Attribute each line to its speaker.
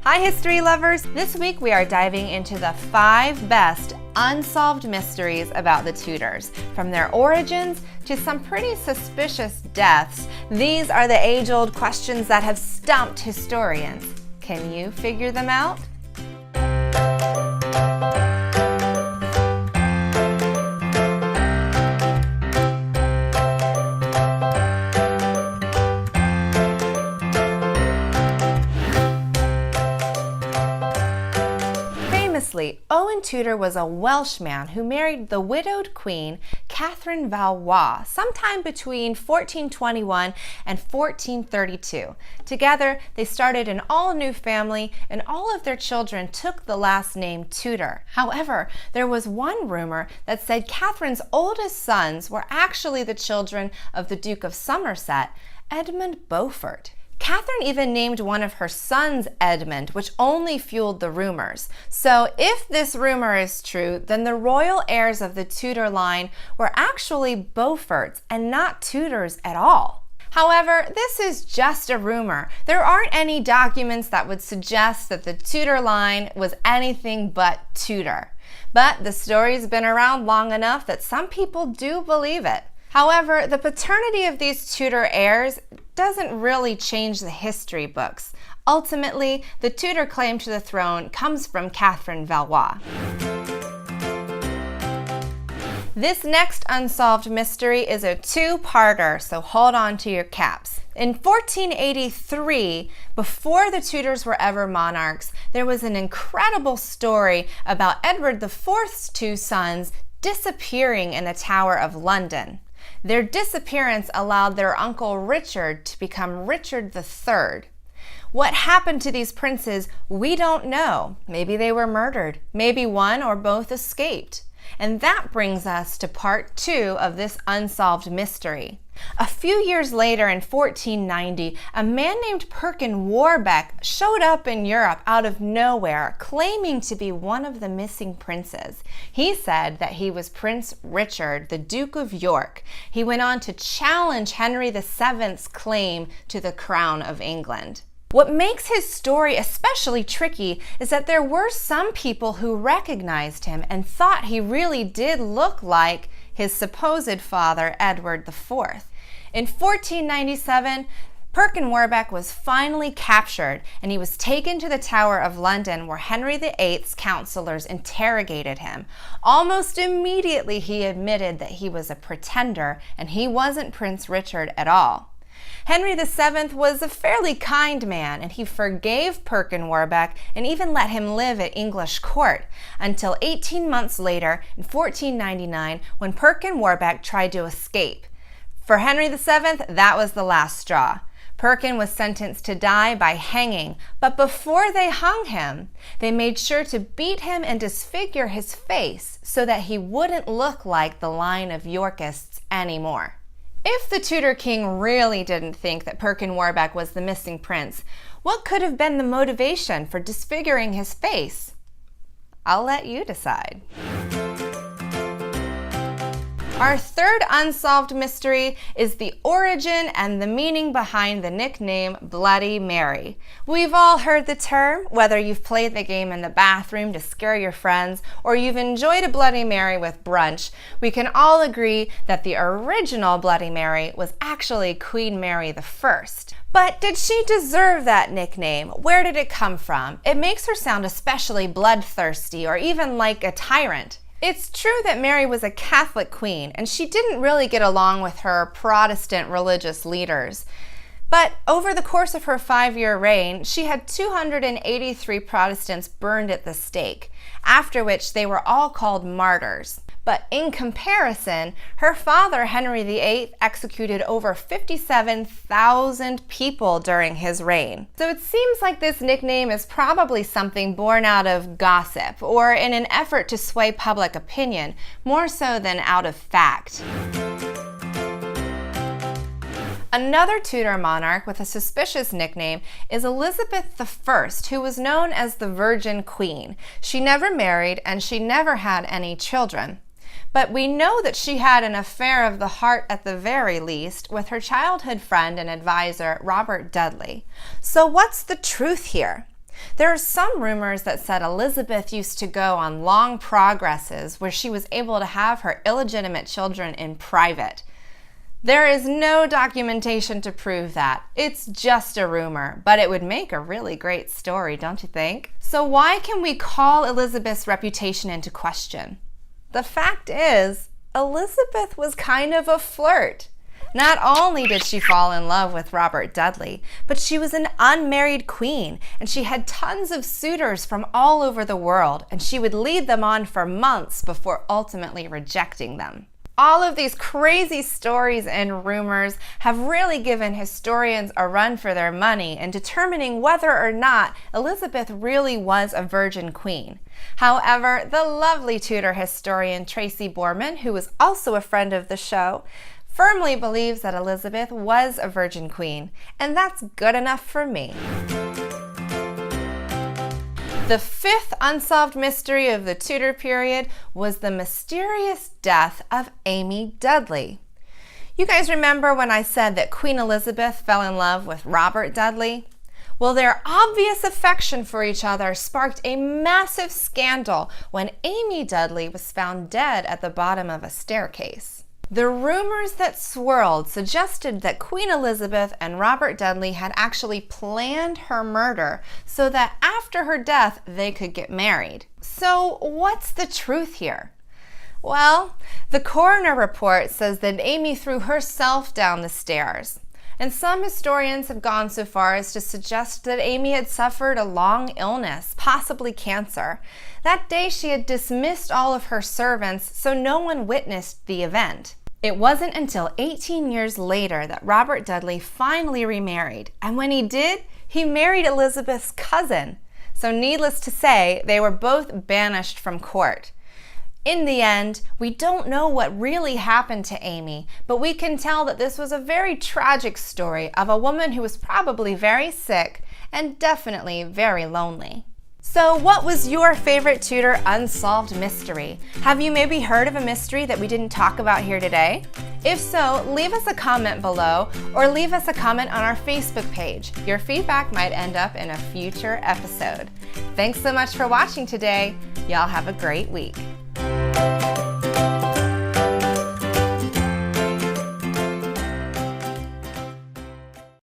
Speaker 1: Hi history lovers! This week we are diving into the 5 best unsolved mysteries about the Tudors. From their origins to some pretty suspicious deaths, these are the age-old questions that have stumped historians. Can you figure them out? Owen Tudor was a Welshman who married the widowed Queen Catherine Valois sometime between 1421 and 1432. Together, they started an all-new family, and all of their children took the last name Tudor. However, there was one rumor that said Catherine's oldest sons were actually the children of the Duke of Somerset, Edmund Beaufort. Catherine even named one of her sons Edmund, which only fueled the rumors. So if this rumor is true, then the royal heirs of the Tudor line were actually Beauforts and not Tudors at all. However, this is just a rumor. There aren't any documents that would suggest that the Tudor line was anything but Tudor. But the story's been around long enough that some people do believe it. However, the paternity of these Tudor heirs doesn't really change the history books. Ultimately, the Tudor claim to the throne comes from Catherine Valois. This next unsolved mystery is a two-parter, so hold on to your caps. In 1483, before the Tudors were ever monarchs, there was an incredible story about Edward IV's 2 sons disappearing in the Tower of London. Their disappearance allowed their uncle Richard to become Richard III. What happened to these princes, we don't know. Maybe they were murdered. Maybe one or both escaped. And that brings us to part 2 of this unsolved mystery. A few years later, in 1490, a man named Perkin Warbeck showed up in Europe out of nowhere, claiming to be one of the missing princes. He said that he was Prince Richard, the Duke of York. He went on to challenge Henry VII's claim to the crown of England. What makes his story especially tricky is that there were some people who recognized him and thought he really did look like his supposed father, Edward IV. In 1497, Perkin Warbeck was finally captured, and he was taken to the Tower of London, where Henry VIII's counselors interrogated him. Almost immediately, he admitted that he was a pretender and he wasn't Prince Richard at all. Henry VII was a fairly kind man, and he forgave Perkin Warbeck and even let him live at English court until 18 months later in 1499, when Perkin Warbeck tried to escape. For Henry VII, that was the last straw. Perkin was sentenced to die by hanging, but before they hung him, they made sure to beat him and disfigure his face so that he wouldn't look like the line of Yorkists anymore. If the Tudor king really didn't think that Perkin Warbeck was the missing prince, what could have been the motivation for disfiguring his face? I'll let you decide. Our third unsolved mystery is the origin and the meaning behind the nickname Bloody Mary. We've all heard the term, whether you've played the game in the bathroom to scare your friends or you've enjoyed a Bloody Mary with brunch. We can all agree that the original Bloody Mary was actually Queen Mary I. But did she deserve that nickname? Where did it come from? It makes her sound especially bloodthirsty or even like a tyrant. It's true that Mary was a Catholic queen, and she didn't really get along with her Protestant religious leaders. But over the course of her 5-year reign, she had 283 Protestants burned at the stake, after which they were all called martyrs. But in comparison, her father, Henry VIII, executed over 57,000 people during his reign. So it seems like this nickname is probably something born out of gossip or in an effort to sway public opinion, more so than out of fact. Another Tudor monarch with a suspicious nickname is Elizabeth I, who was known as the Virgin Queen. She never married and she never had any children. But we know that she had an affair of the heart at the very least with her childhood friend and advisor, Robert Dudley. So what's the truth here? There are some rumors that said Elizabeth used to go on long progresses where she was able to have her illegitimate children in private. There is no documentation to prove that. It's just a rumor, but it would make a really great story, don't you think? So why can we call Elizabeth's reputation into question? The fact is, Elizabeth was kind of a flirt. Not only did she fall in love with Robert Dudley, but she was an unmarried queen, and she had tons of suitors from all over the world, and she would lead them on for months before ultimately rejecting them. All of these crazy stories and rumors have really given historians a run for their money in determining whether or not Elizabeth really was a virgin queen. However, the lovely Tudor historian Tracy Borman, who was also a friend of the show, firmly believes that Elizabeth was a virgin queen, and that's good enough for me. The fifth unsolved mystery of the Tudor period was the mysterious death of Amy Dudley. You guys remember when I said that Queen Elizabeth fell in love with Robert Dudley? Well, their obvious affection for each other sparked a massive scandal when Amy Dudley was found dead at the bottom of a staircase. The rumors that swirled suggested that Queen Elizabeth and Robert Dudley had actually planned her murder so that after her death they could get married. So what's the truth here? Well, the coroner report says that Amy threw herself down the stairs. And some historians have gone so far as to suggest that Amy had suffered a long illness, possibly cancer. That day she had dismissed all of her servants, so no one witnessed the event. It wasn't until 18 years later that Robert Dudley finally remarried, and when he did, he married Elizabeth's cousin. So needless to say, they were both banished from court. In the end, we don't know what really happened to Amy, but we can tell that this was a very tragic story of a woman who was probably very sick and definitely very lonely. So what was your favorite Tudor unsolved mystery? Have you maybe heard of a mystery that we didn't talk about here today? If so, leave us a comment below or leave us a comment on our Facebook page. Your feedback might end up in a future episode. Thanks so much for watching today. Y'all have a great week.